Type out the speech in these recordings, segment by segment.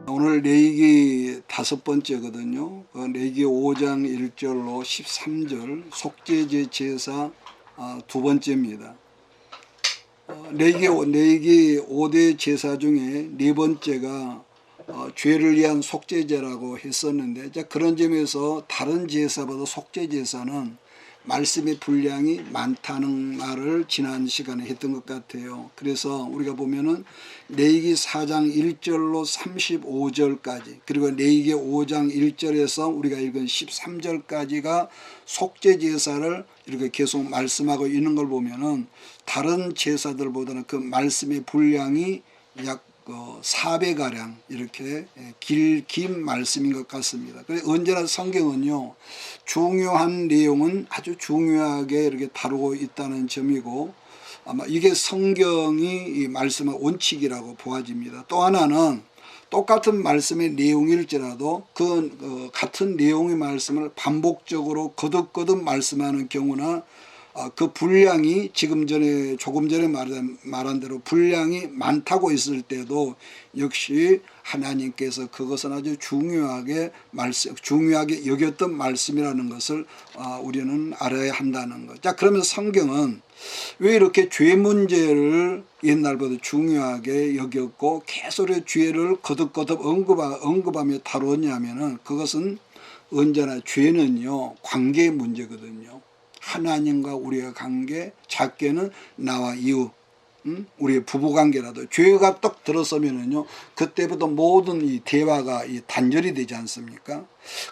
오늘 레위기 5번째거든요. 레위기 5장 1절로 13절 속죄제 제사 2번째입니다. 레위기 5대 제사 중에 4번째가 죄를 위한 속죄제라고 했었는데, 그런 점에서 다른 제사보다 속죄제사는 말씀의 분량이 많다는 말을 지난 시간에 했던 것 같아요. 그래서 우리가 보면은 레위기 4장 1절로 35절까지, 그리고 레위기 5장 1절에서 우리가 읽은 13절까지가 속죄제사를 이렇게 계속 말씀하고 있는 걸 보면은 다른 제사들보다는 그 말씀의 분량이 약 4배가량 이렇게 긴 말씀인 것 같습니다. 그래서 언제나 성경은요, 중요한 내용은 아주 중요하게 이렇게 다루고 있다는 점이고, 아마 이게 성경이 말씀의 원칙이라고 보아집니다. 또 하나는 똑같은 말씀의 내용일지라도 그 같은 내용의 말씀을 반복적으로 거듭거듭 말씀하는 경우나 그 분량이 조금 전에 말한 대로 분량이 많다고 했을 때도 역시 하나님께서 그것은 아주 중요하게 여겼던 말씀이라는 것을 우리는 알아야 한다는 것. 자, 그러면 성경은 왜 이렇게 죄 문제를 옛날보다 중요하게 여겼고 계속 죄를 거듭거듭 언급하며 다루었냐면은, 그것은 언제나 죄는요 관계의 문제거든요. 하나님과 우리의 관계, 작게는 나와 이웃, 우리의 부부관계라도 죄가 떡 들어서면은요, 그때부터 모든 이 대화가 단절이 되지 않습니까?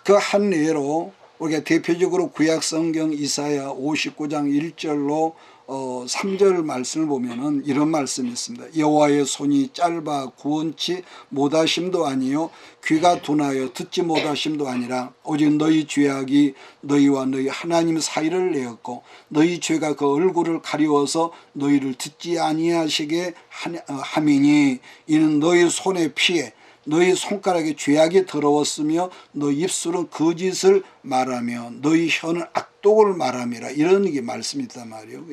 그 한 예로 우리가 대표적으로 구약성경 이사야 59장 1절로 3절 말씀을 보면은 이런 말씀이 있습니다. 여호와의 손이 짧아 구원치 못하심도 아니요 귀가 둔하여 듣지 못하심도 아니라 오직 너희 죄악이 너희와 너희 하나님 사이를 내었고 너희 죄가 그 얼굴을 가리워서 너희를 듣지 아니하시게 함이니 이는 너희 손에 피해 너희 손가락에 죄악이 더러웠으며 너희 입술은 거짓을 말하며 너희 혀는 악독을 말함이라, 이런 게 말씀이 있단 말이에요.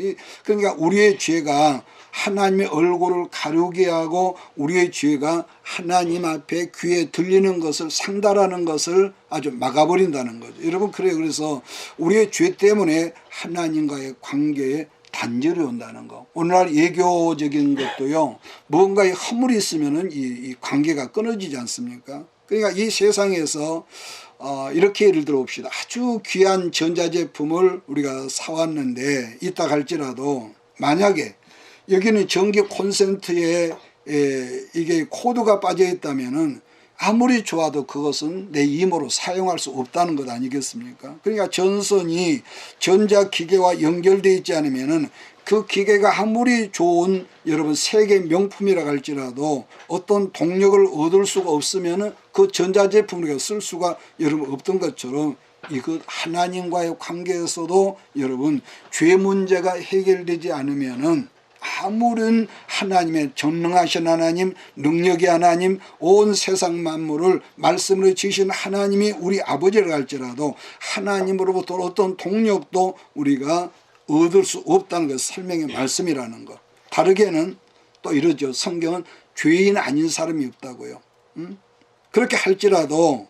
그러니까 우리의 죄가 하나님의 얼굴을 가리게 하고 우리의 죄가 하나님 앞에 귀에 들리는 것을, 상달하는 것을 아주 막아버린다는 거죠. 여러분, 그래서 우리의 죄 때문에 하나님과의 관계에 단절이 온다는 거. 오늘날 예교적인 것도요, 뭔가에 허물이 있으면은 이 관계가 끊어지지 않습니까? 그러니까 이 세상에서 이렇게 예를 들어 봅시다. 아주 귀한 전자제품을 우리가 사왔는데 있다 할지라도 만약에 여기는 전기 콘센트에 이게 코드가 빠져 있다면은 아무리 좋아도 그것은 내 힘으로 사용할 수 없다는 것 아니겠습니까? 그러니까 전선이 전자기계와 연결되어 있지 않으면은 그 기계가 아무리 좋은 여러분 세계 명품이라 할지라도 어떤 동력을 얻을 수가 없으면은 그 전자제품을 쓸 수가 여러분 없던 것처럼, 이것 하나님과의 관계에서도 여러분 죄 문제가 해결되지 않으면은 아무런 하나님의 전능하신 하나님, 능력의 하나님, 온 세상 만물을 말씀으로 지으신 하나님이 우리 아버지를 할지라도 하나님으로부터 어떤 동력도 우리가 얻을 수 없다는 것, 설명의 말씀이라는 것. 다르게는 또 이러죠. 성경은 죄인 아닌 사람이 없다고요. 그렇게 할지라도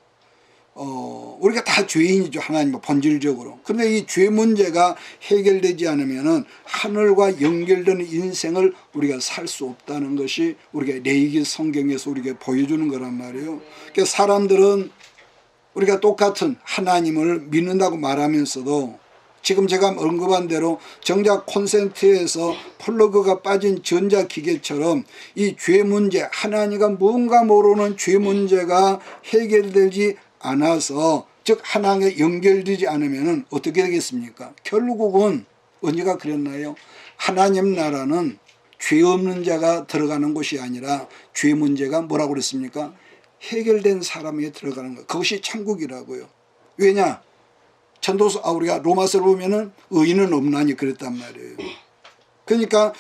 우리가 다 죄인이죠, 하나님 본질적으로. 그런데 이 죄 문제가 해결되지 않으면은 하늘과 연결되는 인생을 우리가 살 수 없다는 것이 우리가 레위기 성경에서 우리에게 보여주는 거란 말이에요. 그러니까 사람들은 우리가 똑같은 하나님을 믿는다고 말하면서도 지금 제가 언급한 대로 정작 콘센트에서 플러그가 빠진 전자기계처럼 이 죄 문제, 하나님과 뭔가 모르는 죄 문제가 해결되지 않아서, 즉 하나님과 연결되지 않으면 어떻게 되겠습니까? 결국은 언제가 그랬나요? 하나님 나라는 죄 없는 자가 들어가는 곳이 아니라 죄 문제가 뭐라고 그랬습니까? 해결된 사람에게 들어가는 것. 그것이 천국이라고요. 왜냐? 우리가 로마서를 보면은 의인은 없나니 그랬단 말이에요. 그러니까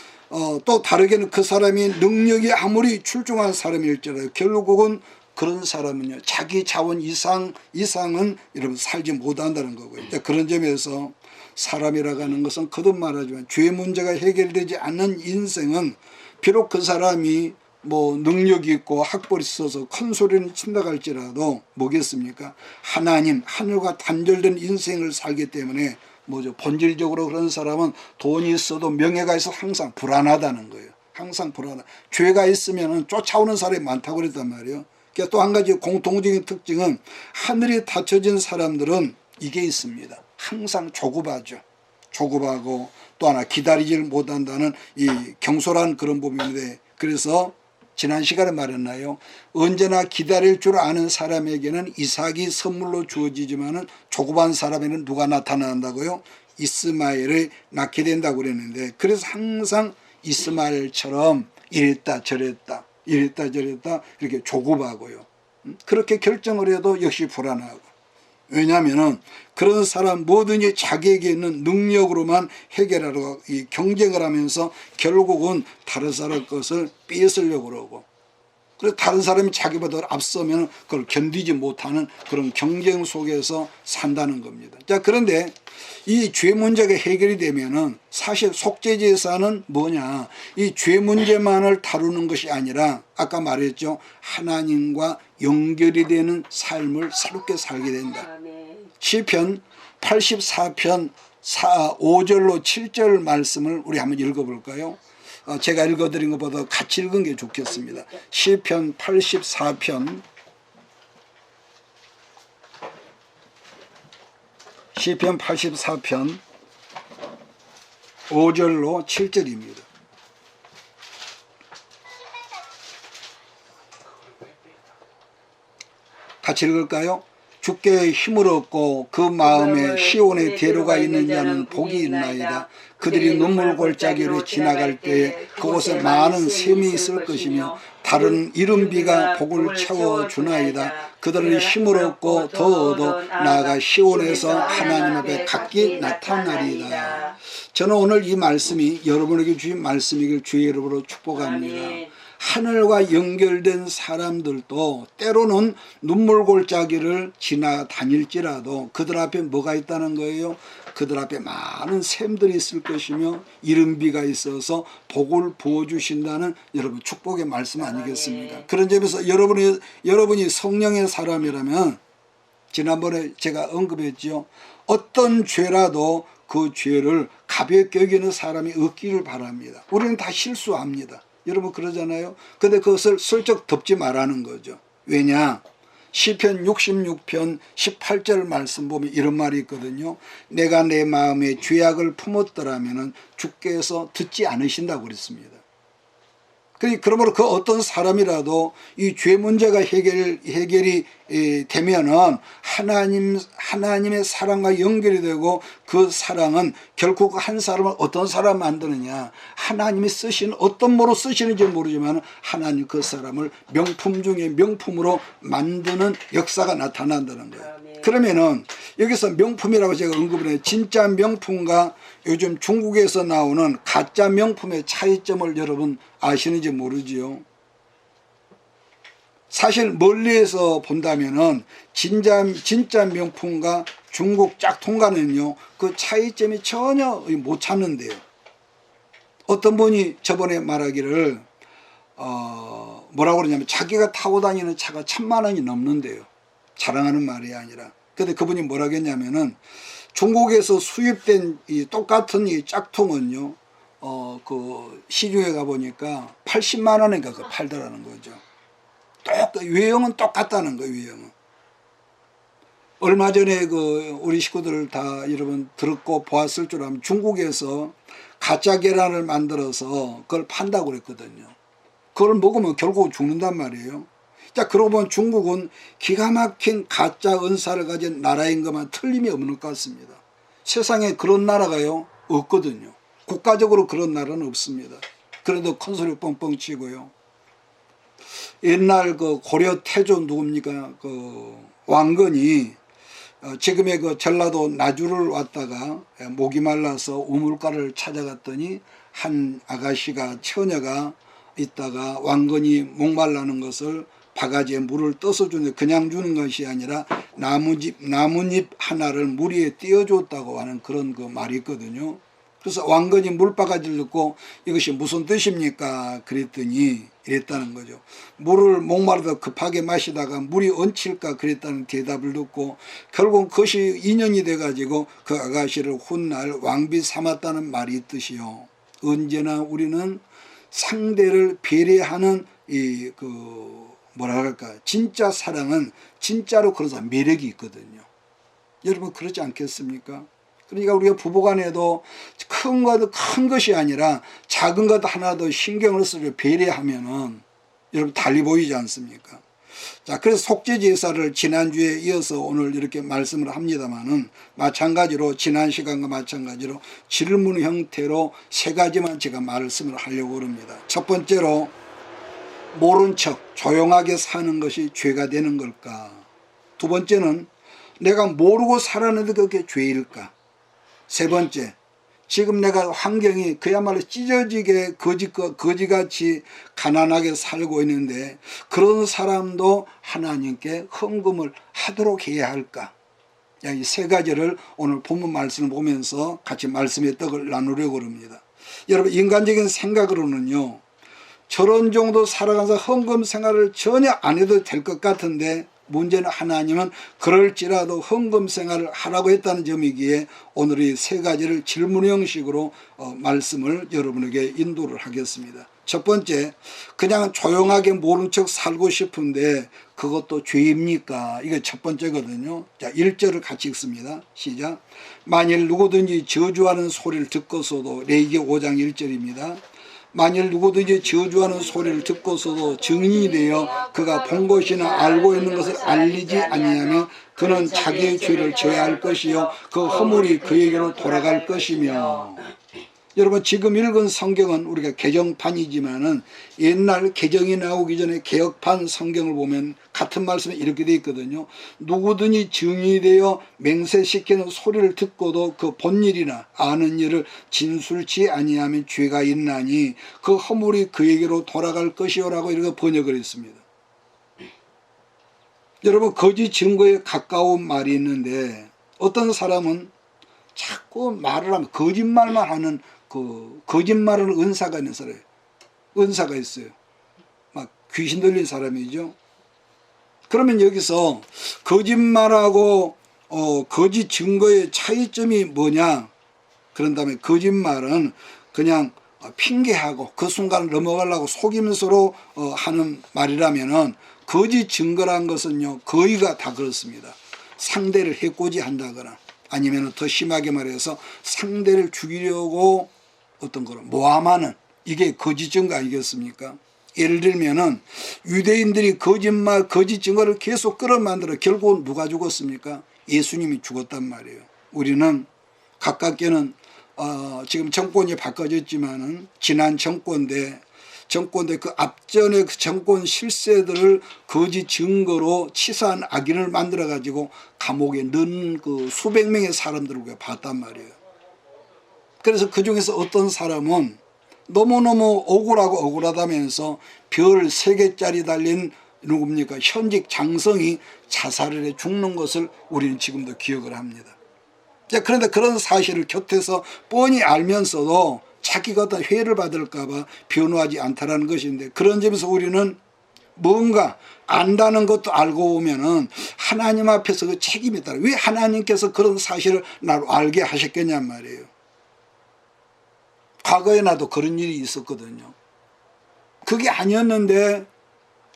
또 다르게는 그 사람이 능력이 아무리 출중한 사람일지라도 결국은 그런 사람은요, 자기 자원 이상은 여러분 살지 못한다는 거고요. 그런 점에서 사람이라고 하는 것은 거듭 말하지만 죄 문제가 해결되지 않는 인생은 비록 그 사람이 뭐 능력이 있고 학벌이 있어서 큰 소리는 친다 할지라도 뭐겠습니까? 하나님, 하늘과 단절된 인생을 살기 때문에 뭐죠? 본질적으로 그런 사람은 돈이 있어도 명예가 있어도 항상 불안하다는 거예요. 항상 불안하다. 죄가 있으면 쫓아오는 사람이 많다고 그랬단 말이에요. 그러니까 또 한 가지 공통적인 특징은 하늘이 닫혀진 사람들은 이게 있습니다. 항상 조급하죠. 조급하고 또 하나 기다리질 못한다는 이 경솔한 그런 부분인데, 그래서 지난 시간에 말했나요? 언제나 기다릴 줄 아는 사람에게는 이삭이 선물로 주어지지만은 조급한 사람에는 누가 나타난다고요? 이스마엘을 낳게 된다고 그랬는데, 그래서 항상 이스마엘처럼 이랬다 저랬다 이렇게 조급하고요. 그렇게 결정을 해도 역시 불안하고. 왜냐하면 그런 사람 뭐든지 자기에게 있는 능력으로만 해결하려고 이 경쟁을 하면서 결국은 다른 사람 것을 뺏으려고 그러고, 그래서 다른 사람이 자기보다 앞서면 그걸 견디지 못하는 그런 경쟁 속에서 산다는 겁니다. 자, 그런데 이 죄 문제가 해결이 되면은 사실 속죄제사는 뭐냐, 이 죄 문제만을 다루는 것이 아니라 아까 말했죠, 하나님과 연결이 되는 삶을 새롭게 살게 된다. 시편 84편 5절로 7절 말씀을 우리 한번 읽어볼까요? 제가 읽어드린 것보다 같이 읽은 게 좋겠습니다. 시편 84편 5절로 7절입니다. 같이 읽을까요? 주께 힘을 얻고 그 마음에 시온의 대로가 있는 자는 복이 있나이다. 그들이 눈물 골짜기로 지나갈 때에 그곳에 많은 샘이 있을 것이며 다른 이른비가 복을 채워주나이다. 그들은 힘을 얻고 더 얻어 나아가 시온에서 하나님 앞에 각기 나타나리이다. 저는 오늘 이 말씀이 여러분에게 주신 말씀이길 주의 이름으로 축복합니다. 하늘과 연결된 사람들도 때로는 눈물 골짜기를 지나다닐지라도 그들 앞에 뭐가 있다는 거예요? 그들 앞에 많은 샘들이 있을 것이며 이른 비가 있어서 복을 부어주신다는 여러분 축복의 말씀 아니겠습니까? 그런 점에서 여러분이 성령의 사람이라면 지난번에 제가 언급했죠. 어떤 죄라도 그 죄를 가볍게 여기는 사람이 없기를 바랍니다. 우리는 다 실수합니다. 여러분 그러잖아요. 근데 그것을 슬쩍 덮지 말라는 거죠. 왜냐? 시편 66편 18절 말씀 보면 이런 말이 있거든요. 내가 내 마음에 죄악을 품었더라면 주께서 듣지 않으신다고 그랬습니다. 그러므로 그 어떤 사람이라도 이 죄 문제가 해결이 되면은 하나님의 사랑과 연결이 되고, 그 사랑은 결국 한 사람을 어떤 사람 만드느냐, 하나님이 쓰시는 어떤 모로 쓰시는지 모르지만 하나님 그 사람을 명품 중에 명품으로 만드는 역사가 나타난다는 거예요. 그러면은 여기서 명품이라고 제가 언급을 해요. 진짜 명품과 요즘 중국에서 나오는 가짜 명품의 차이점을 여러분 아시는지 모르지요. 사실 멀리에서 본다면은 진짜 명품과 중국 짝퉁과는요, 그 차이점이 전혀 못 찾는데요. 어떤 분이 저번에 말하기를 뭐라고 그러냐면 자기가 타고 다니는 차가 1000만 원이 넘는데요. 자랑하는 말이 아니라. 근데 그분이 뭐라고 했냐면은 중국에서 수입된 이 똑같은 이 짝퉁은요, 그 시중에 가보니까 80만 원인가 그 팔더라는 거죠. 외형은 똑같다는 거예요, 외형은. 얼마 전에 그 우리 식구들 다 여러분 들었고 보았을 줄 알면 중국에서 가짜 계란을 만들어서 그걸 판다고 그랬거든요. 그걸 먹으면 결국 죽는단 말이에요. 자, 그러고 보면 중국은 기가 막힌 가짜 은사를 가진 나라인 것만 틀림이 없는 것 같습니다. 세상에 그런 나라가요 없거든요. 국가적으로 그런 나라는 없습니다. 그래도 큰 소리 뻥뻥 치고요. 옛날 그 고려 태조 누굽니까? 그 왕건이 지금의 그 전라도 나주를 왔다가 목이 말라서 우물가를 찾아갔더니 한 아가씨가 처녀가 있다가 왕건이 목말라는 것을 바가지에 물을 떠서 주는데 그냥 주는 것이 아니라 나뭇잎 하나를 물 위에 띄워줬다고 하는 그런 그 말이 있거든요. 그래서 왕건이 물바가지를 듣고 이것이 무슨 뜻입니까? 그랬더니 이랬다는 거죠. 물을 목마르다 급하게 마시다가 물이 얹힐까 그랬다는 대답을 듣고 결국 그것이 인연이 돼가지고 그 아가씨를 훗날 왕비 삼았다는 말이 있듯이요. 언제나 우리는 상대를 배려하는 뭐라 할까, 진짜 사랑은 진짜로 그러자 매력이 있거든요. 여러분 그렇지 않겠습니까? 그러니까 우리가 부부간에도 큰 것이 아니라 작은 것 하나도 신경을 써서 배려하면은 여러분 달리 보이지 않습니까? 자, 그래서 속죄제사를 지난주에 이어서 오늘 이렇게 말씀을 합니다만은 마찬가지로 지난 시간과 마찬가지로 질문 형태로 세 가지만 제가 말씀을 하려고 합니다. 첫 번째로 모른 척 조용하게 사는 것이 죄가 되는 걸까? 두 번째는 내가 모르고 살았는데 그게 죄일까? 세 번째, 지금 내가 환경이 그야말로 찢어지게 거지같이 가난하게 살고 있는데 그런 사람도 하나님께 헌금을 하도록 해야 할까? 이 세 가지를 오늘 본문 말씀을 보면서 같이 말씀의 떡을 나누려고 합니다. 여러분 인간적인 생각으로는요, 저런 정도 살아가서 헌금 생활을 전혀 안 해도 될 것 같은데 문제는 하나님은 그럴지라도 헌금 생활을 하라고 했다는 점이기에 오늘 이 세 가지를 질문 형식으로 말씀을 여러분에게 인도를 하겠습니다. 첫 번째, 그냥 조용하게 모른 척 살고 싶은데 그것도 죄입니까? 이게 첫 번째거든요. 자, 1절을 같이 읽습니다. 시작. 만일 누구든지 저주하는 소리를 듣고서도, 레위기 5장 1절입니다. 만일 누구든지 저주하는 소리를 듣고서도 증인이 되어 그가 본 것이나 알고 있는 것을 알리지 아니하면 그는 자기의 죄를 져야 할 것이요 그 허물이 그에게로 돌아갈 것이며. 여러분 지금 읽은 성경은 우리가 개정판이지만은 옛날 개정이 나오기 전에 개혁판 성경을 보면 같은 말씀에 이렇게 되어 있거든요. 누구든지 증인이 되어 맹세시키는 소리를 듣고도 그 본 일이나 아는 일을 진술치 아니하면 죄가 있나니 그 허물이 그에게로 돌아갈 것이요라고 이렇게 번역을 했습니다. 여러분 거짓 증거에 가까운 말이 있는데 어떤 사람은 자꾸 말을 하면 거짓말만 하는 거짓말하는 은사가 있는 사람이에요. 은사가 있어요. 막 귀신 들린 사람이죠. 그러면 여기서 거짓말하고 거짓 증거의 차이점이 뭐냐? 그런 다음에 거짓말은 그냥 핑계하고 그 순간을 넘어가려고 속임수로 하는 말이라면은 거짓 증거란 것은요 거의가 다 그렇습니다. 상대를 해코지 한다거나 아니면 더 심하게 말해서 상대를 죽이려고 어떤 거를 모함하는, 이게 거짓 증거 아니겠습니까? 예를 들면은 유대인들이 거짓 증거를 계속 끌어만들어 결국은 누가 죽었습니까? 예수님이 죽었단 말이에요. 우리는 가깝게는 지금 정권이 바꿔졌지만은 지난 정권대 그 앞전의 그 정권 실세들을 거짓 증거로 치사한 악인을 만들어 가지고 감옥에 넣은 그 수백 명의 사람들을 우리가 봤단 말이에요. 그래서 그 중에서 어떤 사람은 너무너무 억울하다면서 별 3개짜리 달린 누굽니까? 현직 장성이 자살을 해 죽는 것을 우리는 지금도 기억을 합니다. 그런데 그런 사실을 곁에서 뻔히 알면서도 자기가 어떤 회를 받을까봐 변호하지 않다라는 것인데, 그런 점에서 우리는 뭔가 안다는 것도 알고 보면은 하나님 앞에서 그 책임이 있다. 왜 하나님께서 그런 사실을 나로 알게 하셨겠냔 말이에요. 과거에 나도 그런 일이 있었거든요. 그게 아니었는데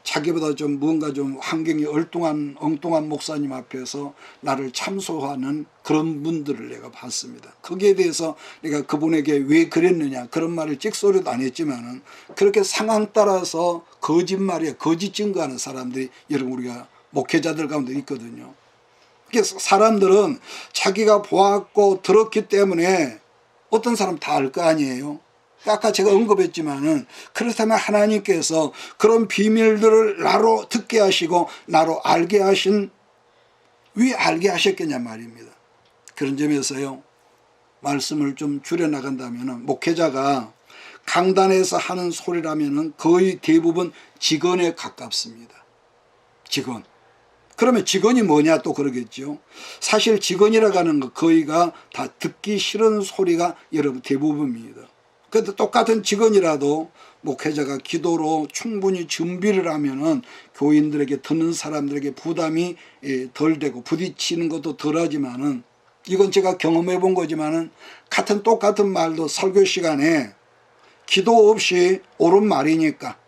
자기보다 좀 뭔가 좀 환경이 엉뚱한 목사님 앞에서 나를 참소하는 그런 분들을 내가 봤습니다. 거기에 대해서 내가 그분에게 왜 그랬느냐 그런 말을 찍소리도 안 했지만은 그렇게 상황 따라서 거짓말이야 거짓 증거하는 사람들이 여러분 우리가 목회자들 가운데 있거든요. 그래서 사람들은 자기가 보았고 들었기 때문에 어떤 사람 다 알 거 아니에요. 아까 제가 언급했지만은 그렇다면 하나님께서 그런 비밀들을 나로 듣게 하시고 나로 알게 하신, 왜 알게 하셨겠냐 말입니다. 그런 점에서요 말씀을 좀 줄여나간다면은 목회자가 강단에서 하는 소리라면은 거의 대부분 직언에 가깝습니다. 직언. 그러면 직언이 뭐냐 또 그러겠죠. 사실 직언이라고 하는 거 거의가 다 듣기 싫은 소리가 여러분 대부분입니다. 그래도 똑같은 직언이라도 목회자가 기도로 충분히 준비를 하면은 교인들에게 듣는 사람들에게 부담이 덜 되고 부딪히는 것도 덜하지만은, 이건 제가 경험해 본 거지만은 똑같은 말도 설교 시간에 기도 없이 옳은 말이니까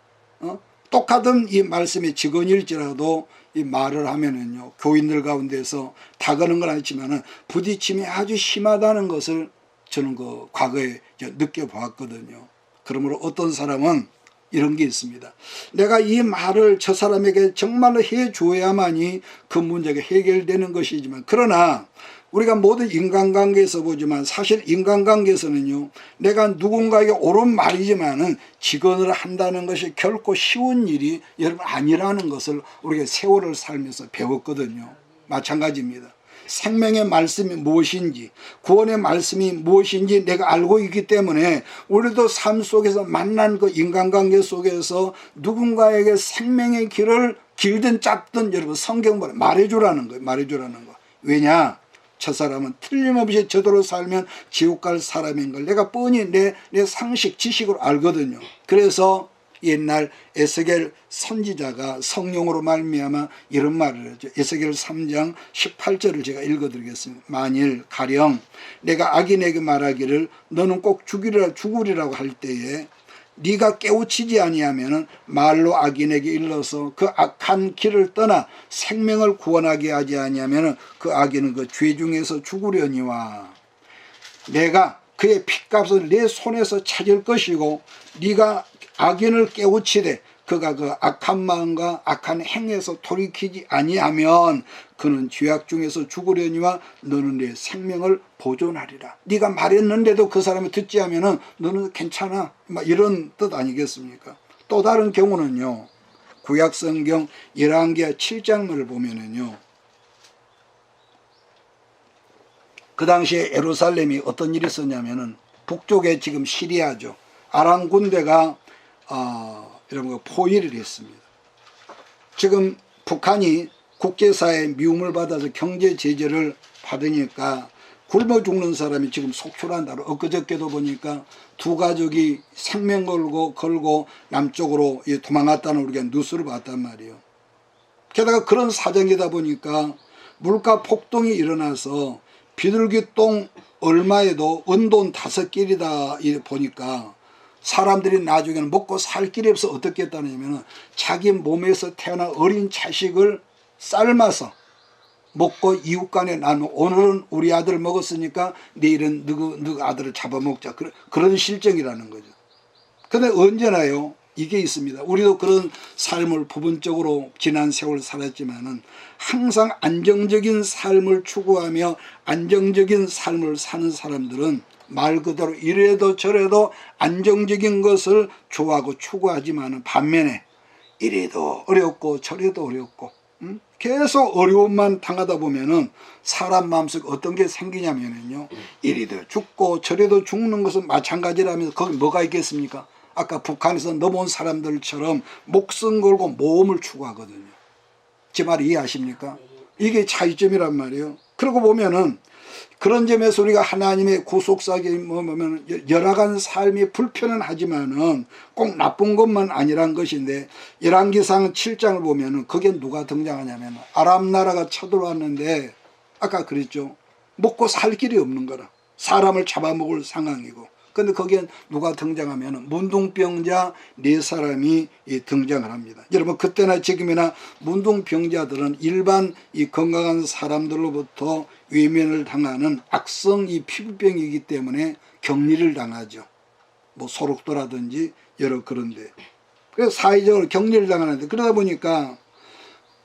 똑같은 이 말씀이 직언일지라도 이 말을 하면은요, 교인들 가운데서 다 그런 건 아니지만은 부딪힘이 아주 심하다는 것을 저는 그 과거에 느껴보았거든요. 그러므로 어떤 사람은 이런 게 있습니다. 내가 이 말을 저 사람에게 정말로 해줘야만이 그 문제가 해결되는 것이지만, 그러나 우리가 모든 인간관계에서 보지만 사실 인간관계에서는요, 내가 누군가에게 옳은 말이지만은 직언을 한다는 것이 결코 쉬운 일이 여러분 아니라는 것을 우리가 세월을 살면서 배웠거든요. 마찬가지입니다. 생명의 말씀이 무엇인지, 구원의 말씀이 무엇인지 내가 알고 있기 때문에 우리도 삶 속에서 만난 그 인간관계 속에서 누군가에게 생명의 길을 길든 짧든 여러분 성경을 말해주라는 거예요. 말해주라는 거. 왜냐? 저 사람은 틀림없이 저대로 살면 지옥 갈 사람인 걸 내가 뻔히 내 상식 지식으로 알거든요. 그래서 옛날 에스겔 선지자가 성령으로 말미암아 이런 말을 하죠. 에스겔 3장 18절을 제가 읽어드리겠습니다. 만일 가령 내가 악인에게 말하기를 너는 꼭 죽으리라고 할 때에 네가 깨우치지 아니하면은 말로 악인에게 일러서 그 악한 길을 떠나 생명을 구원하게 하지 아니하면은 그 악인은 그 죄 중에서 죽으려니와 내가 그의 핏값을 내 손에서 찾을 것이고 네가 악인을 깨우치되 그가 그 악한 마음과 악한 행에서 돌이키지 아니하면 그는 죄악 중에서 죽으려니와 너는 내 생명을 보존하리라. 네가 말했는데도 그 사람이 듣지 않으면은 너는 괜찮아, 막 이런 뜻 아니겠습니까? 또 다른 경우는요, 구약성경 열왕기하 7장을 보면은요, 그 당시에 예루살렘이 어떤 일이 있었냐면은 북쪽에 지금 시리아죠. 아람 군대가 이런 거 포위를 했습니다. 지금 북한이 국제사회의 미움을 받아서 경제 제재를 받으니까 굶어 죽는 사람이 지금 속출한다. 엊그저께도 보니까 두 가족이 생명 걸고 남쪽으로 도망갔다는 우리가 뉴스를 봤단 말이에요. 게다가 그런 사정이다 보니까 물가 폭등이 일어나서 비둘기똥 얼마에도 은돈 5길이다 보니까 사람들이 나중에는 먹고 살 길이 없어 어떻게 했다냐면 자기 몸에서 태어난 어린 자식을 삶아서 먹고 이웃 간에 나누고, 오늘은 우리 아들 먹었으니까 내일은 누구 아들을 잡아먹자, 그런 실정이라는 거죠. 근데 언제나요 이게 있습니다. 우리도 그런 삶을 부분적으로 지난 세월 살았지만은 항상 안정적인 삶을 추구하며 안정적인 삶을 사는 사람들은 말 그대로 이래도 저래도 안정적인 것을 좋아하고 추구하지만 반면에 이래도 어렵고 저래도 어렵고 계속 어려움만 당하다 보면은 사람 마음속에 어떤 게 생기냐면요, 이래도 죽고 저래도 죽는 것은 마찬가지라면서 거기 뭐가 있겠습니까? 아까 북한에서 넘어온 사람들처럼 목숨 걸고 모험을 추구하거든요. 제 말 이해하십니까? 이게 차이점이란 말이에요. 그러고 보면은 그런 점에서 우리가 하나님의 구속사에 보면 열악한 삶이 불편은 하지만은 꼭 나쁜 것만 아니란 것인데, 열왕기상 7장을 보면은 거기에 누가 등장하냐면 아람 나라가 쳐들어왔는데 아까 그랬죠. 먹고 살 길이 없는 거라. 사람을 잡아먹을 상황이고. 근데 거기에 누가 등장하면 문둥병자 4사람이 등장을 합니다. 여러분 그때나 지금이나 문둥병자들은 일반 이 건강한 사람들로부터 외면을 당하는 악성 이 피부병이기 때문에 격리를 당하죠. 뭐 소록도라든지 여러 그런데. 그래서 사회적으로 격리를 당하는데, 그러다 보니까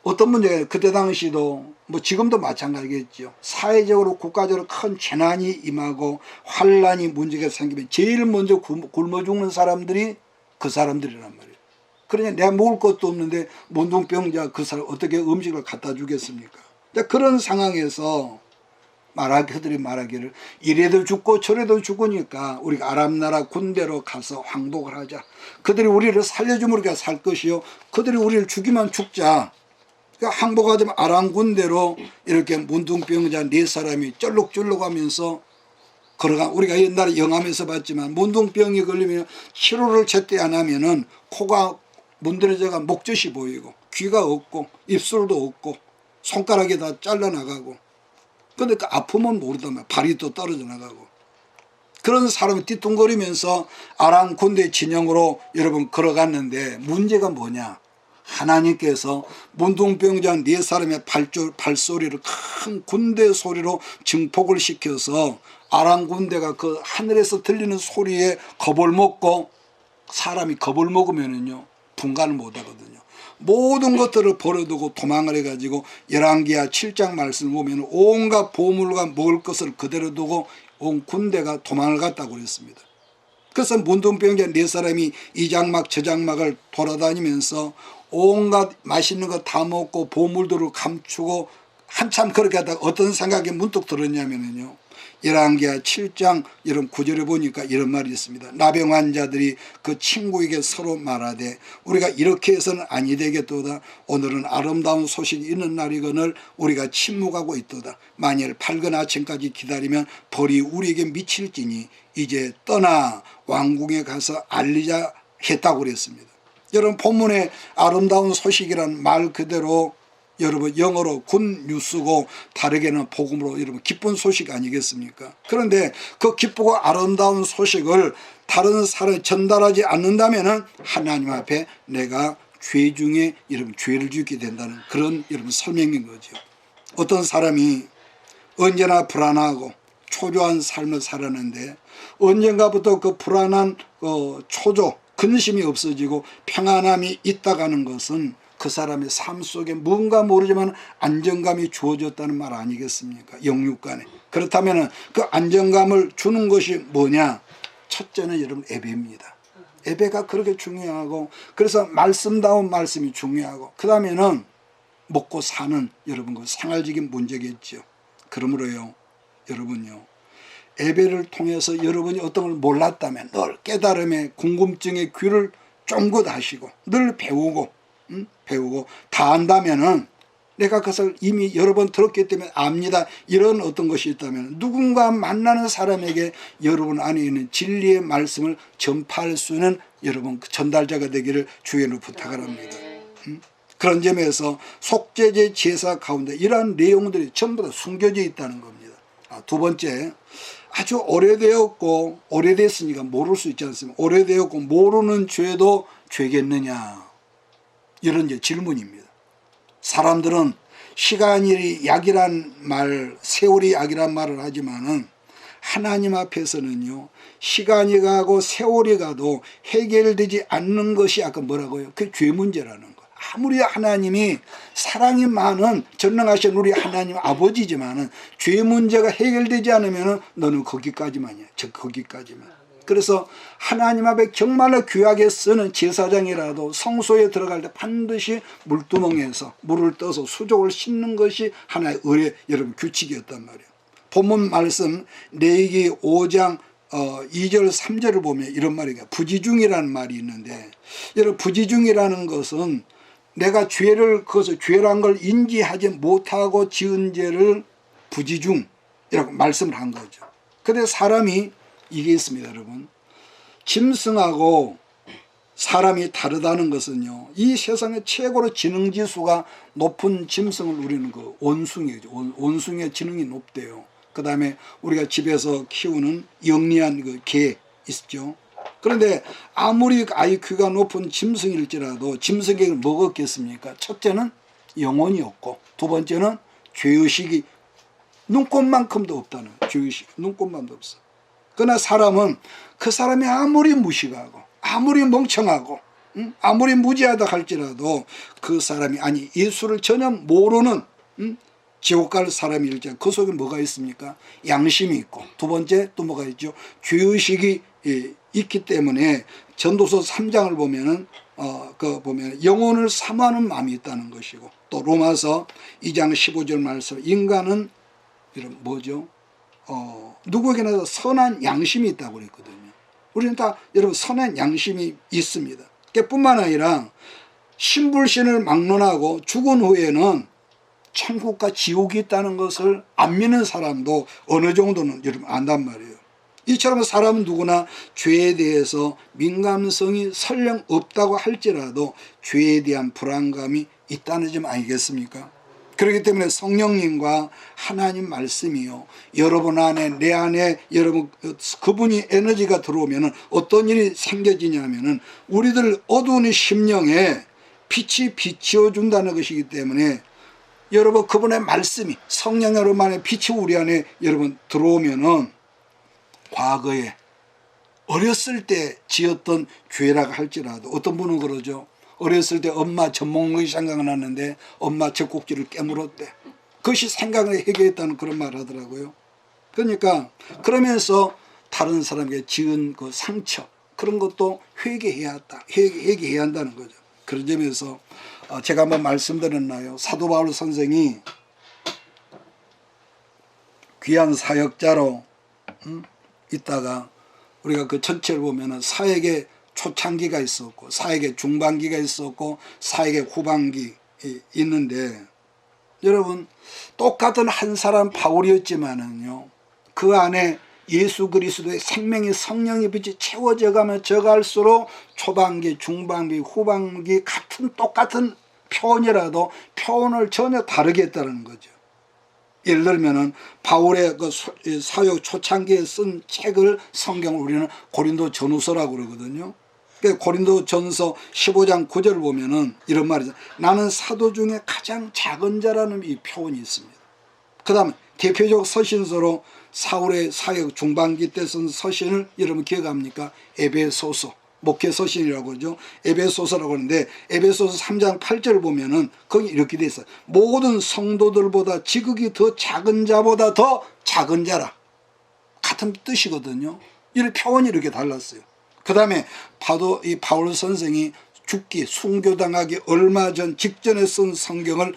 어떤 문제가 그때 당시도 뭐 지금도 마찬가지겠죠. 사회적으로 국가적으로 큰 재난이 임하고 환란이 문제가 생기면 제일 먼저 굶어 죽는 사람들이 그 사람들이란 말이에요. 그러니 내가 먹을 것도 없는데 문둥병자 그 사람 어떻게 음식을 갖다 주겠습니까? 그런 상황에서 그들이 말하기를 이래도 죽고 저래도 죽으니까 우리가 아람 나라 군대로 가서 항복을 하자. 그들이 우리를 살려주면 우리가 살 것이요, 그들이 우리를 죽이면 죽자. 그러니까 항복하자면 아람 군대로 이렇게 문둥병자 4사람이 쩔룩쩔룩하면서 걸어가. 우리가 옛날에 영암에서 봤지만 문둥병이 걸리면 치료를 제때 안 하면은 코가 문드러져가 목젖이 보이고 귀가 없고 입술도 없고 손가락이 다 잘라나가고, 근데 그 아픔은 모르단 말이야. 발이 또 떨어져 나가고. 그런 사람이 띠뚱거리면서 아람 군대 진영으로 여러분 걸어갔는데, 문제가 뭐냐, 하나님께서 문둥병자 4사람의 발소리를 큰 군대 소리로 증폭을 시켜서 아람 군대가 그 하늘에서 들리는 소리에 겁을 먹고, 사람이 겁을 먹으면은요 분간을 못 하거든요. 모든 것들을 버려두고 도망을 해가지고 열왕기하 7장 말씀을 보면 온갖 보물과 먹을 것을 그대로 두고 온 군대가 도망을 갔다고 그랬습니다. 그래서 문둥병자 4사람이 이 장막 저 장막을 돌아다니면서 온갖 맛있는 거 다 먹고 보물들을 감추고 한참 그렇게 하다가 어떤 생각이 문득 들었냐면요, 열왕기하 7장 이런 구절에 보니까 이런 말이 있습니다. 나병 자들이 그 친구에게 서로 말하되 우리가 이렇게 해서는 아니 되겠도다. 오늘은 아름다운 소식이 있는 날이거늘 우리가 침묵하고 있도다. 만일 밝은 아침까지 기다리면 벌이 우리에게 미칠지니 이제 떠나 왕궁에 가서 알리자 했다고 그랬습니다. 여러분, 본문의 아름다운 소식이란 말 그대로 여러분 영어로 굿 뉴스고 다르게는 복음으로 여러분 기쁜 소식 아니겠습니까? 그런데 그 기쁘고 아름다운 소식을 다른 사람에 전달하지 않는다면은 하나님 앞에 내가 죄 중에 여러분 죄를 짓게 된다는 그런 여러분 설명인 거죠. 어떤 사람이 언제나 불안하고 초조한 삶을 살았는데 언젠가부터 그 불안한 초조 근심이 없어지고 평안함이 있다가는 것은 그 사람의 삶 속에 뭔가 모르지만 안정감이 주어졌다는 말 아니겠습니까? 영육간에. 그렇다면 그 안정감을 주는 것이 뭐냐? 첫째는 여러분 예배입니다. 예배가 그렇게 중요하고, 그래서 말씀다운 말씀이 중요하고, 그 다음에는 먹고 사는 여러분 그 생활적인 문제겠죠. 그러므로요 여러분요, 예배를 통해서 여러분이 어떤 걸 몰랐다면 늘 깨달음의 궁금증의 귀를 쫑긋 하시고 늘 배우고 다 안다면은 내가 그것을 이미 여러 번 들었기 때문에 압니다, 이런 어떤 것이 있다면 누군가 만나는 사람에게 여러분 안에 있는 진리의 말씀을 전파할 수 있는 여러분 그 전달자가 되기를 주의로 부탁을 합니다. 그런 점에서 속죄제 제사 가운데 이러한 내용들이 전부 다 숨겨져 있다는 겁니다. 두 번째, 아주 오래되었고 오래됐으니까 모를 수 있지 않습니까? 오래되었고 모르는 죄도 죄겠느냐, 이런 이제 질문입니다. 사람들은 시간이 약이란 말, 세월이 약이란 말을 하지만은 하나님 앞에서는요, 시간이 가고 세월이 가도 해결되지 않는 것이 아까 뭐라고요? 그게 죄 문제라는 거. 아무리 하나님이 사랑이 많은 전능하신 우리 하나님 아버지지만은 죄 문제가 해결되지 않으면은 너는 거기까지만이야. 저 거기까지만. 그래서 하나님 앞에 정말로 귀하게 쓰는 제사장이라도 성소에 들어갈 때 반드시 물두멍에서 물을 떠서 수족을 씻는 것이 하나의 의례, 여러분 규칙이었단 말이에요. 본문 말씀 레위기 5장 2절 3절을 보면 이런 말이에요. 부지중이라는 말이 있는데, 여러분 부지중이라는 것은 내가 그것을 죄란 걸 인지하지 못하고 지은 죄를 부지중이라고 말씀을 한 거죠. 근데 사람이 이게 있습니다, 여러분. 짐승하고 사람이 다르다는 것은요, 이 세상에 최고로 지능지수가 높은 짐승을 우리는 그 원숭이죠. 원숭이의 지능이 높대요. 그 다음에 우리가 집에서 키우는 영리한 그 개 있죠. 그런데 아무리 IQ가 높은 짐승일지라도 짐승에게 뭐가 없겠습니까? 첫째는 영혼이 없고, 두 번째는 죄의식이 눈꽃만큼도 없다는 거예요. 죄의식, 눈꽃만도 없어. 그러나 사람은 그 사람이 아무리 무식하고 아무리 멍청하고 아무리 무지하다 할지라도 그 사람이 아니 예수를 전혀 모르는 지옥 갈 사람일지 그 속에 뭐가 있습니까? 양심이 있고, 두 번째 또 뭐가 있죠? 죄의식이 있기 때문에 전도서 3장을 보면은 보면 영혼을 사모하는 마음이 있다는 것이고, 또 로마서 2장 15절 말씀 인간은 이런 뭐죠? 누구에게나 선한 양심이 있다고 그랬거든요. 우리는 다 여러분 선한 양심이 있습니다. 뿐만 아니라 신불신을 막론하고 죽은 후에는 천국과 지옥이 있다는 것을 안 믿는 사람도 어느 정도는 여러분 안단 말이에요. 이처럼 사람은 누구나 죄에 대해서 민감성이 설령 없다고 할지라도 죄에 대한 불안감이 있다는 점 아니겠습니까? 그렇기 때문에 성령님과 하나님 말씀이요, 여러분 안에, 내 안에 여러분 그분이 에너지가 들어오면 어떤 일이 생겨지냐면은 우리들 어두운 심령에 빛이 비치어준다는 것이기 때문에 여러분 그분의 말씀이, 성령 여러분 안에 빛이 우리 안에 여러분 들어오면은 과거에 어렸을 때 지었던 죄라고 할지라도, 어떤 분은 그러죠. 어렸을 때 엄마 젖 먹는 것이 생각났는데 엄마 젖꼭지를 깨물었대. 그것이 생각을 해결했다는 그런 말을 하더라고요. 그러니까 그러면서 다른 사람에게 지은 그 상처, 그런 것도 회개해야 한다는 거죠. 그런 점에서 제가 한번 말씀드렸나요? 사도 바울 선생이 귀한 사역자로 있다가 우리가 그 전체를 보면은 사역의 초창기가 있었고 사역의 중반기가 있었고 사역의 후반기 있는데, 여러분 똑같은 한 사람 바울이었지만은요, 그 안에 예수 그리스도의 생명이, 성령의 빛이 채워져 가면 저갈수록 초반기, 중반기, 후반기 같은 똑같은 표현이라도 표현을 전혀 다르게 했다는 거죠. 예를 들면은 바울의 그 사역 초창기에 쓴 책을, 성경을 우리는 고린도 전후서라고 그러거든요. 고린도 전서 15장 9절을 보면은 이런 말이죠. 나는 사도 중에 가장 작은 자라는 이 표현이 있습니다. 그 다음에 대표적 서신서로 사울의 사역 중반기 때 쓴 서신을 여러분 기억합니까? 에베소서, 목회 서신이라고 그러죠. 에베소서라고 하는데 에베소서 3장 8절을 보면은 거기 이렇게 돼 있어요. 모든 성도들보다 지극히 더 작은 자보다 더 작은 자라. 같은 뜻이거든요. 이 표현이 이렇게 달랐어요. 그 다음에 이 바울 선생이 죽기, 순교당하기 얼마 전 직전에 쓴 성경을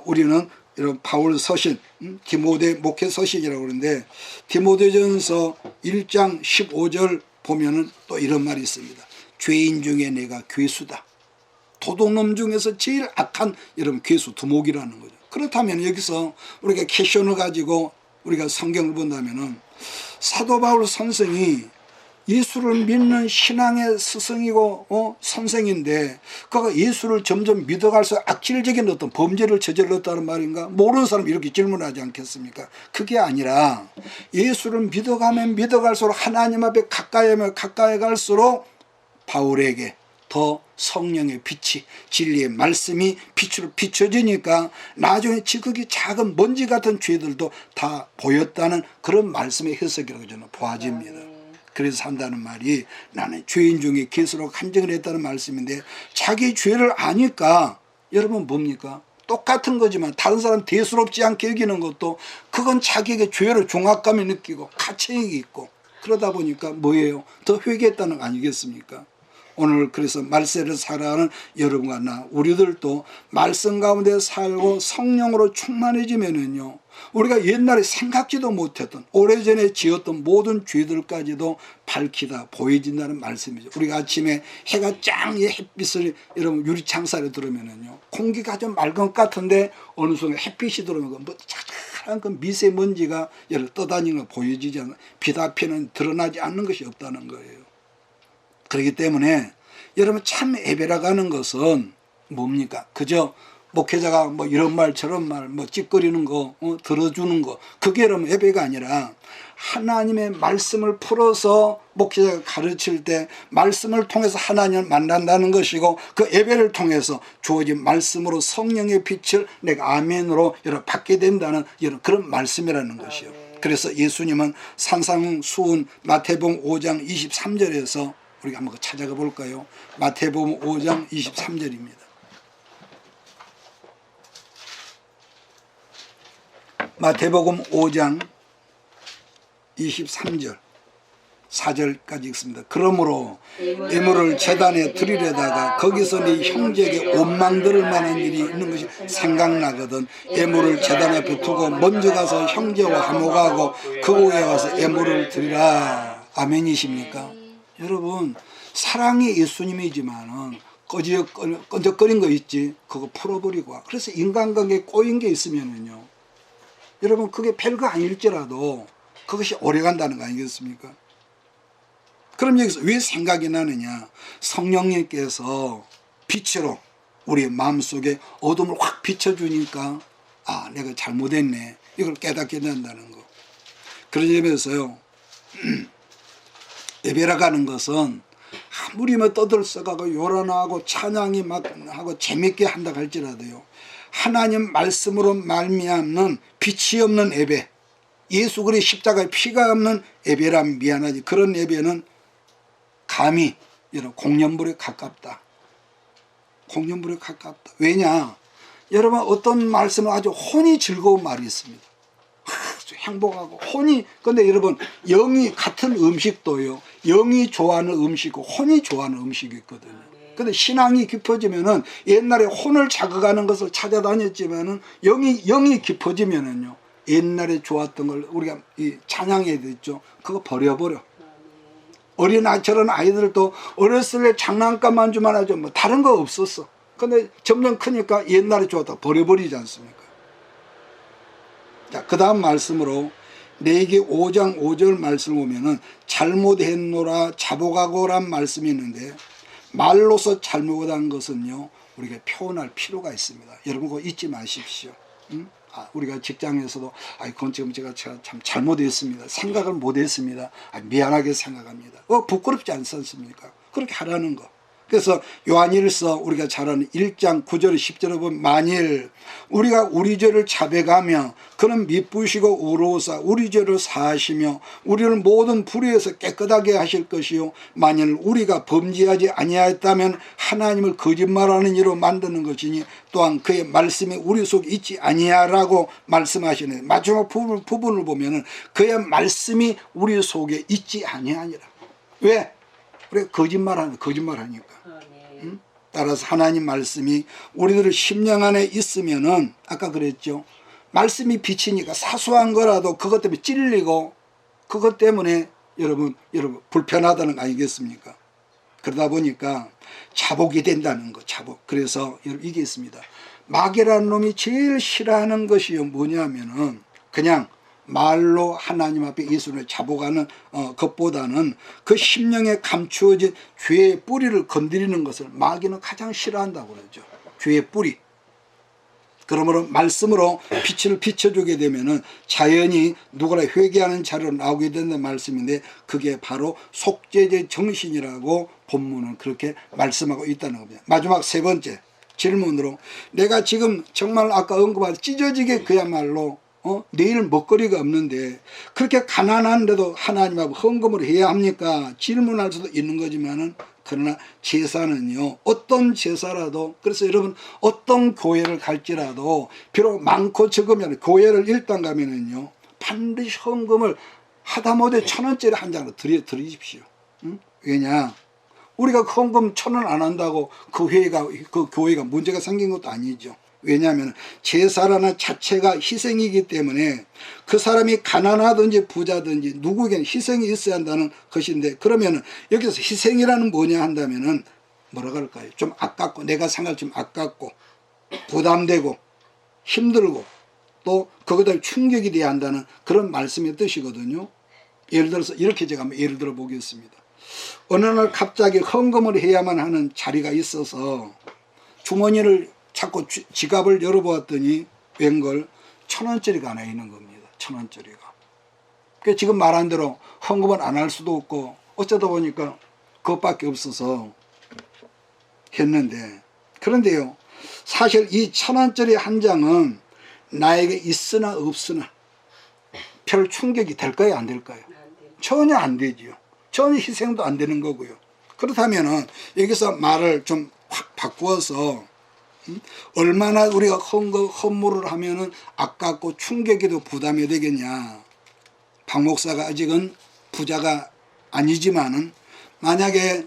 우리는 이런 바울 서신, 디모데 목회 서신이라고 그러는데, 디모데전서 1장 15절 보면은 또 이런 말이 있습니다. 죄인 중에 내가 괴수다. 도둑놈 중에서 제일 악한 여러분 괴수, 두목이라는 거죠. 그렇다면 여기서 우리가 캐션을 가지고 우리가 성경을 본다면은 사도 바울 선생이 예수를 믿는 신앙의 스승이고 선생인데 그가 예수를 점점 믿어갈수록 악질적인 어떤 범죄를 저질렀다는 말인가? 모르는 사람이 이렇게 질문하지 않겠습니까? 그게 아니라 예수를 믿어가면 믿어갈수록 하나님 앞에 가까이하면 가까이 갈수록 바울에게 더 성령의 빛이, 진리의 말씀이 빛으로 비춰지니까 나중에 지극히 작은 먼지 같은 죄들도 다 보였다는 그런 말씀의 해석이라고 저는 보아집니다. 그래서 산다는 말이 나는 죄인 중에 괴수로 간증을 했다는 말씀인데, 자기 죄를 아니까 여러분 뭡니까? 똑같은 거지만 다른 사람 대수롭지 않게 여기는 것도 그건 자기에게 죄로 중압감이 느끼고 가책이 있고, 그러다 보니까 뭐예요? 더 회개했다는 거 아니겠습니까? 오늘 그래서 말세를 살아가는 여러분과 나, 우리들도 말씀 가운데 살고 성령으로 충만해지면은요, 우리가 옛날에 생각지도 못했던 오래전에 지었던 모든 죄들까지도 밝히다 보여진다는 말씀이죠. 우리가 아침에 해가 짱 햇빛을 여러분 유리창살에 들어오면은요, 공기가 좀 맑은 것 같은데 어느 순간 햇빛이 들어오면 뭐 자잘한 그 미세먼지가 여러 떠다니는 거 보여지지 않는, 빛 앞에는 드러나지 않는 것이 없다는 거예요. 그렇기 때문에 여러분 참 예배라고 하는 것은 뭡니까? 그저 목회자가 뭐 이런 말 저런 말 뭐 찌꺼리는 거 들어주는 거, 그게 여러분 예배가 아니라 하나님의 말씀을 풀어서 목회자가 가르칠 때 말씀을 통해서 하나님을 만난다는 것이고, 그 예배를 통해서 주어진 말씀으로 성령의 빛을 내가 아멘으로 여러분 받게 된다는 이런 그런 말씀이라는 것이요. 그래서 예수님은 산상수훈 마태복음 5장 23절에서 우리가 한번 찾아가 볼까요? 마태복음 5장 23절입니다. 마태복음 5장 23절 4절까지 읽습니다. 그러므로 예물을 제단에 드리려다가 거기서 네 형제에게 원망 들을 만한 일이 있는 것이 생각나거든 예물을 제단 앞에 두고 먼저 가서 형제와 화목하고 그 후에 와서 예물을 드리라. 아멘이십니까? 여러분, 사랑이 예수님이지만은 끈적거린 거 있지, 그거 풀어버리고 와. 그래서 인간관계에 꼬인 게 있으면은요, 여러분 그게 별거 아닐지라도 그것이 오래간다는 거 아니겠습니까? 그럼 여기서 왜 생각이 나느냐? 성령님께서 빛으로 우리 마음속에 어둠을 확 비춰주니까 아, 내가 잘못했네, 이걸 깨닫게 된다는 거. 그런 점에서요, 예배라 가는 것은 아무리 뭐 떠들썩하고 요란하고 찬양이 막 하고 재밌게 한다 할지라도요, 하나님 말씀으로 말미암는 빛이 없는 예배, 예수 그리스도의 십자가의 피가 없는 예배라면 미안하지, 그런 예배는 감히 여러분 공연불에 가깝다. 공연불에 가깝다. 왜냐? 여러분 어떤 말씀은 아주 혼이 즐거운 말이 있습니다. 아주 행복하고 혼이, 근데 여러분 영이 같은 음식도요, 영이 좋아하는 음식이고 혼이 좋아하는 음식이 있거든요. 근데 신앙이 깊어지면은 옛날에 혼을 자극하는 것을 찾아다녔지만은 영이 깊어지면은요, 옛날에 좋았던 걸 우리가 이 찬양해야 되죠. 그거 버려버려. 어린아이처럼 아이들도 어렸을 때 장난감만 주면 하죠. 뭐 다른 거 없었어. 근데 점점 크니까 옛날에 좋았다 버려버리지 않습니까? 자, 그 다음 말씀으로 레위기 5장 5절 말씀을 보면은 잘못했노라 자복하고란 말씀이 있는데, 말로서 잘못한 것은요, 우리가 표현할 필요가 있습니다. 여러분 그거 잊지 마십시오. 응? 아, 우리가 직장에서도 그건 지금 제가 참 잘못했습니다, 생각을 못했습니다, 미안하게 생각합니다. 부끄럽지 않습니까? 그렇게 하라는 거. 그래서 요한일서 우리가 잘 아는 1장 9절 10절에 보면, 만일 우리가 우리 죄를 자백하며 그는 미쁘시고 의로우사 우리 죄를 사하시며 우리를 모든 불의에서 깨끗하게 하실 것이요, 만일 우리가 범죄하지 아니하였다면 하나님을 거짓말하는 이로 만드는 것이니 또한 그의 말씀이 우리 속에 있지 아니하라고 말씀하시네. 마지막 부분을 보면은 그의 말씀이 우리 속에 있지 아니하니라. 왜? 우리가 거짓말하니까. 응? 따라서 하나님 말씀이 우리들의 심령 안에 있으면은, 아까 그랬죠, 말씀이 빛이니까 사소한 거라도 그것 때문에 찔리고 그것 때문에 여러분 불편하다는 거 아니겠습니까? 그러다 보니까 자복이 된다는 거, 자복. 그래서 여러분 이게 있습니다. 마귀라는 놈이 제일 싫어하는 것이 뭐냐면은 그냥 말로 하나님 앞에 예수를 자복하는 것보다는 그 심령에 감추어진 죄의 뿌리를 건드리는 것을 마귀는 가장 싫어한다고 그러죠. 죄의 뿌리. 그러므로 말씀으로 빛을 비춰주게 되면은 자연히 누구나 회개하는 자리로 나오게 된다는 말씀인데, 그게 바로 속죄제 정신이라고 본문은 그렇게 말씀하고 있다는 겁니다. 마지막 세 번째 질문으로, 내가 지금 정말 아까 언급한 찢어지게 그야말로 내일 먹거리가 없는데 그렇게 가난한데도 하나님 앞에 헌금을 해야 합니까? 질문할 수도 있는 거지만은, 그러나 제사는요, 어떤 제사라도, 그래서 여러분 어떤 교회를 갈지라도 비록 많고 적으면 교회를 일단 가면은요 반드시 헌금을 하다못해 1,000원짜리 한 장으로 드리십시오. 응? 왜냐? 우리가 헌금 1,000원 안 한다고 그 교회가 문제가 생긴 것도 아니죠. 왜냐하면 제사라는 자체가 희생이기 때문에 그 사람이 가난하든지 부자든지 누구에게는 희생이 있어야 한다는 것인데, 그러면 여기서 희생이라는 뭐냐 한다면은 뭐라 그럴까요? 좀 아깝고, 내가 생각할 좀 아깝고 부담되고 힘들고 또 그것들 충격이 돼야 한다는 그런 말씀의 뜻이거든요. 예를 들어서 이렇게 제가 한번 예를 들어 보겠습니다. 어느 날 갑자기 헌금을 해야만 하는 자리가 있어서 주머니를 자꾸 지갑을 열어보았더니 웬걸 1,000원짜리가 하나 있는 겁니다. 1,000원짜리가. 그러니까 지금 말한 대로 헌금을 안 할 수도 없고 어쩌다 보니까 그것밖에 없어서 했는데, 그런데요, 사실 이 1,000원짜리 한 장은 나에게 있으나 없으나 별 충격이 될까요, 안 될까요? 전혀 안 되지요. 전혀 희생도 안 되는 거고요. 그렇다면은 여기서 말을 좀 확 바꾸어서, 얼마나 우리가 헌물을 하면은 아깝고 충격에도 부담이 되겠냐. 박 목사가 아직은 부자가 아니지만은 만약에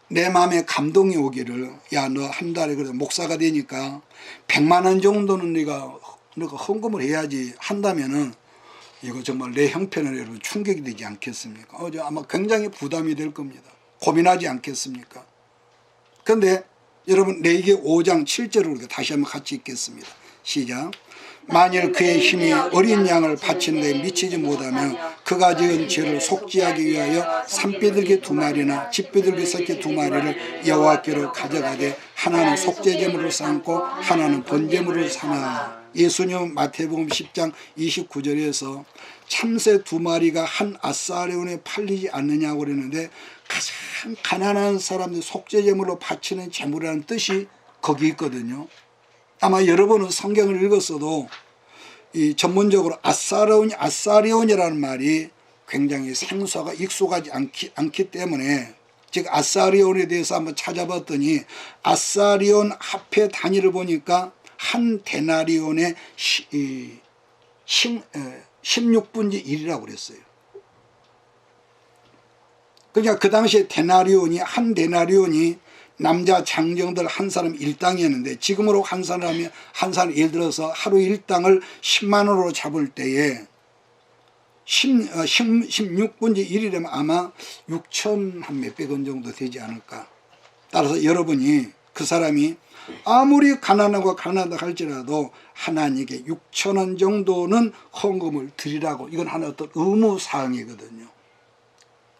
내 마음에 감동이 오기를, 야, 너 한 달에 그래 목사가 되니까 100만 원 정도는 네가 헌금을 해야지 한다면은 이거 정말 내 형편으로 여러분 충격이 되지 않겠습니까? 아마 굉장히 부담이 될 겁니다. 고민하지 않겠습니까? 그런데 여러분 레위기 5장 7절을 우리가 다시 한번 같이 읽겠습니다. 시작. 만일 그의 힘이 어린 양을 바치는 데 미치지 못하면 그가 지은 죄를 속죄하기 위하여 산비둘기 2마리나 집비둘기 새끼 2마리를 여호와께로 가져가되 하나는 속죄제물을 삼고 하나는 번제물을 삼아. 예수님은 마태복음 10장 29절에서 참새 2마리가 한 아사레온에 팔리지 않느냐고 그랬는데 가장 가난한 사람들 속죄제물로 바치는 제물이라는 뜻이 거기 있거든요. 아마 여러분은 성경을 읽었어도 이 전문적으로 아사리온이라는 말이 굉장히 생소하고 익숙하지 않기 때문에 즉 아사리온에 대해서 한번 찾아봤더니 아사리온 화폐 단위를 보니까 한 데나리온의 16분의 1이라고 그랬어요. 그러니까 그 당시에 한 데나리온이 남자 장정들 한 사람 일당이었는데 지금으로 한 사람 예를 들어서 하루 일당을 10만 원으로 잡을 때에 16분의 1이라면 아마 6천 한 몇백 원 정도 되지 않을까. 따라서 여러분이 그 사람이 아무리 가난하다 할지라도 하나님께 6천 원 정도는 헌금을 드리라고. 이건 하나 어떤 의무사항이거든요.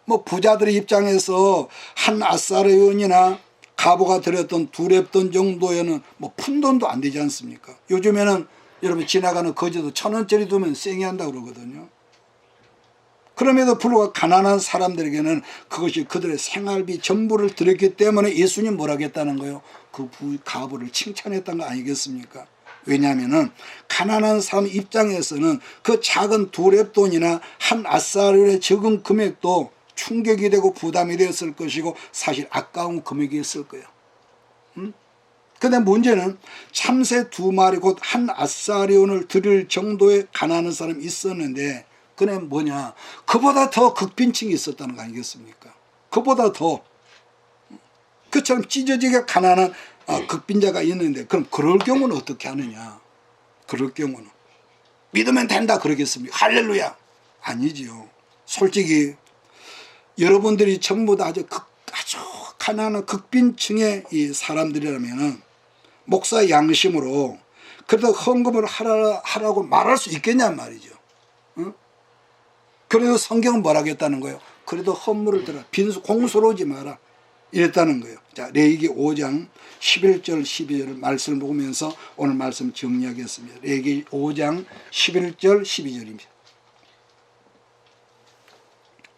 뭐 부자들의 입장에서 한 아사레온이나 가보가 들였던 두렙돈 정도에는 뭐 푼돈도 안 되지 않습니까? 요즘에는 여러분 지나가는 거제도 1,000원짜리 두면 쌩이 한다고 그러거든요. 그럼에도 불구하고 가난한 사람들에게는 그것이 그들의 생활비 전부를 드렸기 때문에 예수님 뭐라고 했다는 거예요? 그 가부를 칭찬했던 거 아니겠습니까? 왜냐하면 가난한 사람 입장에서는 그 작은 두렙돈이나 한 아사르의 적은 금액도 충격이 되고 부담이 되었을 것이고 사실 아까운 금액이었을 거예요. 그런데 문제는 참새 2마리 곧 한 아사리온을 드릴 정도의 가난한 사람이 있었는데 그는 뭐냐, 그보다 더 극빈층이 있었다는 거 아니겠습니까? 그보다 더 그처럼 찢어지게 가난한 극빈자가 있는데 그럼 그럴 경우는 어떻게 하느냐. 그럴 경우는 믿으면 된다 그러겠습니까? 할렐루야. 아니지요. 솔직히 여러분들이 전부 다 아주 가난한 극빈층의 이 사람들이라면 목사 양심으로 그래도 헌금을 하라고 말할 수 있겠냔 말이죠. 응? 그래도 성경은 뭐라고 했다는 거예요? 그래도 헌물을 들어 빈수 공수로오지 마라 이랬다는 거예요. 자, 레위기 5장 11절 12절 말씀을 보면서 오늘 말씀 정리하겠습니다. 레위기 5장 11절 12절입니다.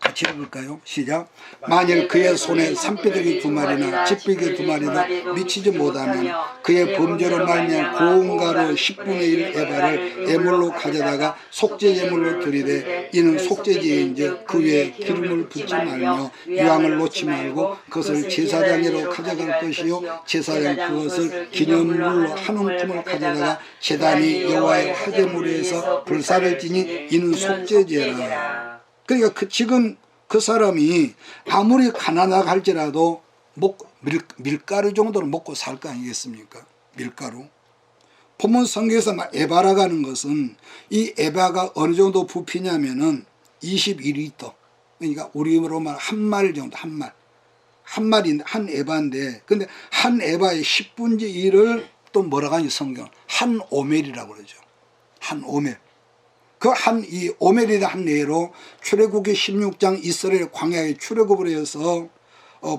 같이 읽을까요? 시작. 만일 그의 손에 산비둘기 2마리나 집비둘기 2마리도 미치지 못하면 그의 범죄로 말미암아 고운 가루 10분의 1 에바를 예물로 가져다가 속죄제물로 드리되 이는 속죄제인즉 그 위에 기름을 붓지 말며 유황을 놓지 말고 그것을 제사장으로 가져갈 것이요 제사장 그것을 기념물로 한 움큼을 가져다가 제단이 여호와의 화제물에서 불사를 지니 이는 속죄제라. 그러니까 지금 그 사람이 아무리 가난하다 할지라도 밀가루 정도는 먹고 살 거 아니겠습니까? 밀가루. 본문 성경에서 에바라고 하는 것은 이 에바가 어느 정도 부피냐면은 21리터. 그러니까 우리로 말 한 말 정도, 한 에바인데, 근데 한 에바의 10분의 1을 또 뭐라고 하니 성경? 한 오멜이라고 그러죠. 한 오멜. 이 오멜이다 한 예로 출애굽기 16장 이스라엘 광야에 출애굽을 해서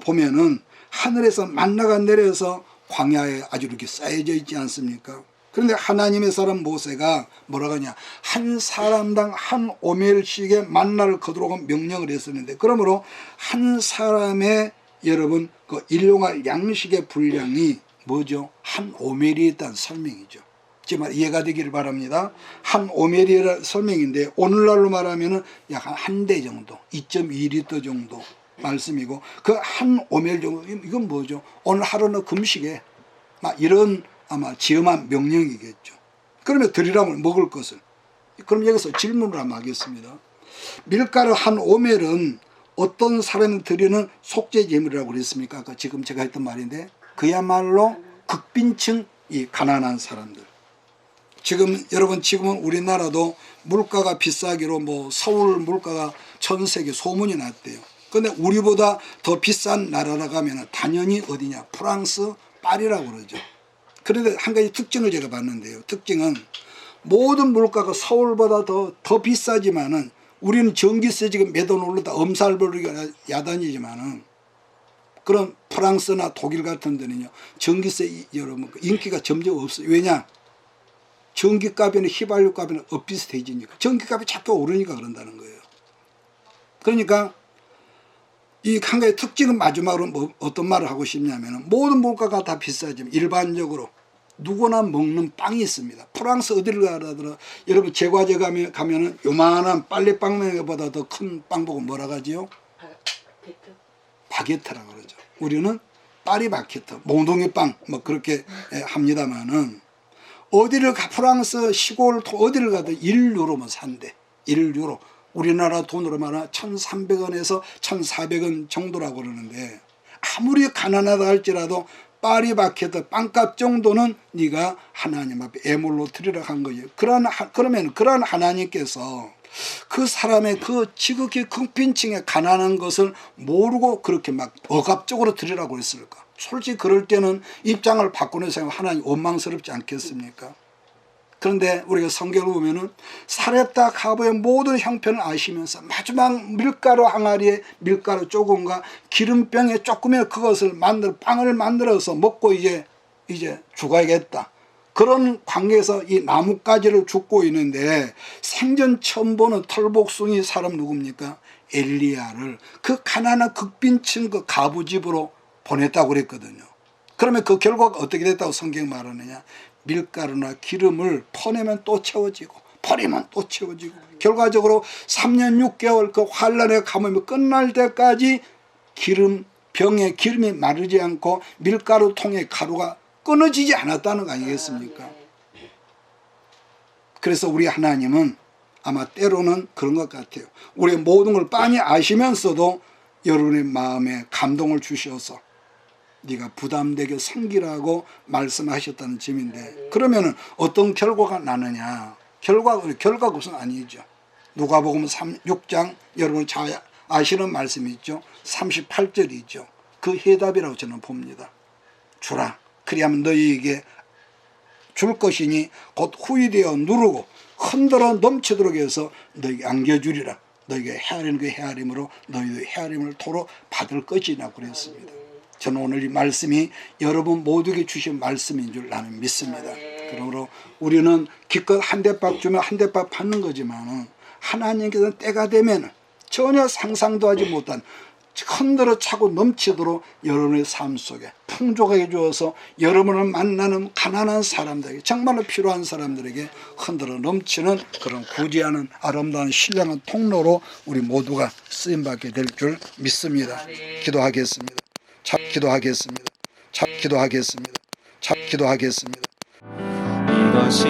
보면은 하늘에서 만나가 내려서 광야에 아주 이렇게 쌓여져 있지 않습니까? 그런데 하나님의 사람 모세가 뭐라고 하냐, 한 사람당 한 오멜씩의 만나를 거두라고 명령을 했었는데, 그러므로 한 사람의 여러분 그 일용할 양식의 분량이 뭐죠? 한 오멜이 있다는 설명이죠. 정말 이해가 되기를 바랍니다. 한 오멜이라는 설명인데 오늘날로 말하면 약 한 대 정도, 2.2리터 정도 말씀이고, 그 한 오멜 정도, 이건 뭐죠? 오늘 하루는 금식에 이런 아마 지엄한 명령이겠죠. 그러면 드리라면 먹을 것을. 그럼 여기서 질문을 한번 하겠습니다. 밀가루 한 오멜은 어떤 사람이 드리는 속죄 제물이라고 그랬습니까? 아까 지금 제가 했던 말인데, 그야말로 극빈층, 이 가난한 사람들. 여러분 지금은 우리나라도 물가가 비싸기로 서울 물가가 전 세계 소문이 났대요. 근데 우리보다 더 비싼 나라라고 하면 당연히 어디냐? 프랑스 파리라고 그러죠. 그런데 한 가지 특징을 제가 봤는데요. 특징은 모든 물가가 서울보다 더 비싸지만은 우리는 전기세 지금 몇 원 올랐다 엄살부리가 야단이지만은 그런 프랑스나 독일 같은 데는요. 전기세 여러분 인기가 점점 없어요. 왜냐? 전기값이나 휘발유값이나 엇비슷해지니까. 전기값이 자꾸 오르니까 그런다는 거예요. 그러니까 이 한 가지 특징은 마지막으로 뭐 어떤 말을 하고 싶냐면 모든 물가가 다 비싸지만 일반적으로 누구나 먹는 빵이 있습니다. 프랑스 어디를 가더라도 여러분 제과제 가면은 요만한 빨래빵보다 더 큰 빵 보고 뭐라 하지요? 바게트라고 그러죠. 우리는 파리바게트, 몽둥이빵 뭐 그렇게 합니다만은 어디를 프랑스 시골 어디를 가도 1유로면 산대. 1유로. 우리나라 돈으로 말하면 1,300원에서 1,400원 정도라고 그러는데 아무리 가난하다 할지라도 파리바게트 빵값 정도는 네가 하나님 앞에 애물로 드리라 한 거예요. 그러면 그러한 하나님께서 그 사람의 그 지극히 극빈층의 가난한 것을 모르고 그렇게 막 억압적으로 드리라고 했을까? 솔직히 그럴 때는 입장을 바꾸는 생각 하나님 원망스럽지 않겠습니까? 그런데 우리가 성경을 보면은 사렙다 가보의 모든 형편을 아시면서 마지막 밀가루 항아리에 밀가루 조금과 기름병에 조금의 그것을 빵을 만들어서 먹고 이제 죽어야겠다. 그런 관계에서 이 나뭇가지를 줍고 있는데 생전 처음 보는 털복숭이 사람 누굽니까? 엘리야를 그 가난한 극빈층 그 가부집으로 보냈다고 그랬거든요. 그러면 그 결과가 어떻게 됐다고 성경 말하느냐? 밀가루나 기름을 퍼내면 또 채워지고 버리면 또 채워지고 결과적으로 3년 6개월 그 환란의 가뭄이 끝날 때까지 병에 기름이 마르지 않고 밀가루 통에 가루가 끊어지지 않았다는 거 아니겠습니까? 그래서 우리 하나님은 아마 때로는 그런 것 같아요. 우리의 모든 걸 빤히 아시면서도 여러분의 마음에 감동을 주셔서 네가 부담되게 섬기라고 말씀하셨다는 점인데 그러면은 어떤 결과가 나느냐? 결과가 우선 아니죠. 누가복음 6장 여러분 잘 아시는 말씀이 있죠. 38절이죠. 그 해답이라고 저는 봅니다. 주라. 그리하면 너희에게 줄 것이니 곧 후이되어 누르고 흔들어 넘치도록 해서 너희에게 안겨주리라. 너희에게 헤아리는 그 헤아림으로 너희도 헤아림을 도로 받을 것이나 그랬습니다. 저는 오늘 이 말씀이 여러분 모두에게 주신 말씀인 줄 나는 믿습니다. 그러므로 우리는 기껏 한 대밥 주면 한 대밥 받는 거지만 하나님께서는 때가 되면 전혀 상상도 하지 못한 흔들어 차고 넘치도록 여러분의 삶 속에 풍족하게 주어서 여러분을 만나는 가난한 사람들에게 정말로 필요한 사람들에게 흔들어 넘치는 그런 구제하는 아름다운 신령한 통로로 우리 모두가 쓰임받게 될 줄 믿습니다. 기도하겠습니다. 기도하겠습니다. 기도하겠습니다. 이것이